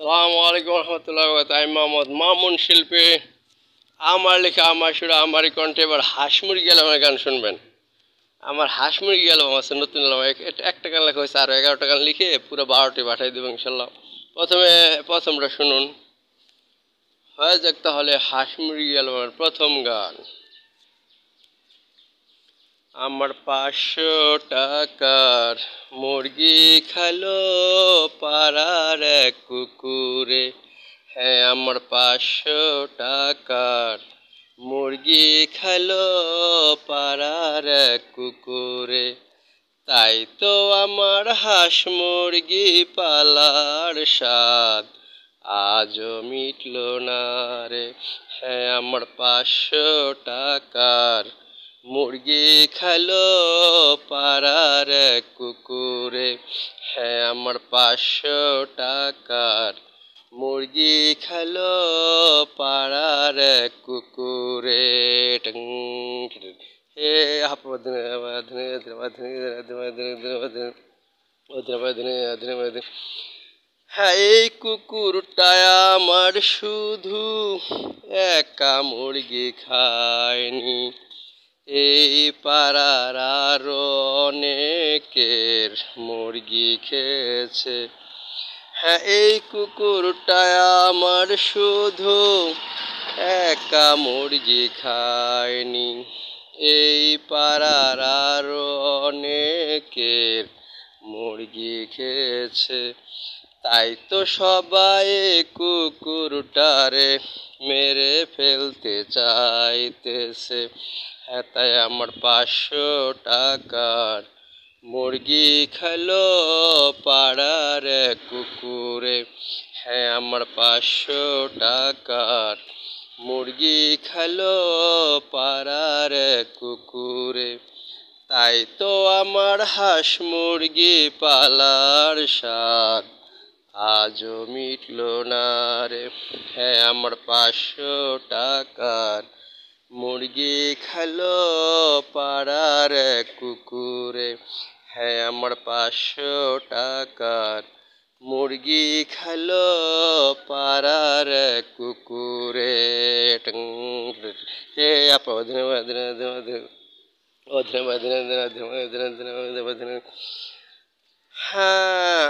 সালামু আলাইকুম রহমতুল্লাহ। আমি মোহাম্মদ মামুন শিল্পী। আমার লেখা, আমার সুরা, আমারই কণ্ঠে এবার হাঁস মুরগি অ্যালবামের গান শুনবেন। আমার হাঁস মুরগি অ্যালবাম আছে, নতুন অ্যালবাম। একটা গান লেখা হয়েছে, আরও 11টা গান লিখে পুরো 12টি পাঠিয়ে দেবো ইনশাল্লাহ। প্রথমটা শুনুন, হয়ে যাক তাহলে হাঁস মুরগি অ্যালবামের প্রথম গান। আমার 500 টাকার মুরগি খালো পাড়ার এক কুকুরে। হ্যাঁ, আমার 500 টাকার মুরগি খালো পাড়ার এক কুকুরে। তাই তো আমার হাঁস মুরগি পালার স্বাদ আজও মিটল না রে। হ্যাঁ, আমার 500 টাকার মুরগি খালো পাড়ার এক কুকুরে। হ্যাঁ, আমার 500 টাকার মুরগি খালো পাড়ার এক কুকুরে। হে হ্যাঁ, এই কুকুরটায় আমার শুধু একা মুরগি খায়নি, এই পাড়ার আরো অনেকের মুরগি খেয়েছে। হ্যাঁ, এই কুকুরটায় আমার শুধু একা মুরগি খায়নি, এই পাড়ার আরো অনেকের মুরগি খেয়েছে। তাই তো সবাই কুকুরটারে মেরে ফেলতে চাইতেছে। হ্যাঁ, তাই আমার 500 টাকার মুরগি খালো পাড়ার এক কুকুরে। হ্যাঁ, আমার 500 টাকার মুরগি খালো পাড়ার এক কুকুরে। তাই তো আমার হাঁস মুরগি পালার স্বাদ আজও মিটল না রে। হ্যাঁ, আমার 500 টাকার মুরগি খালো পাড়ার এক কুকুরে। হ্যাঁ, আমার 500 টাকার মুরগি খালো পাড়ার এক কুকুরে। হে আপা হ্যাঁ।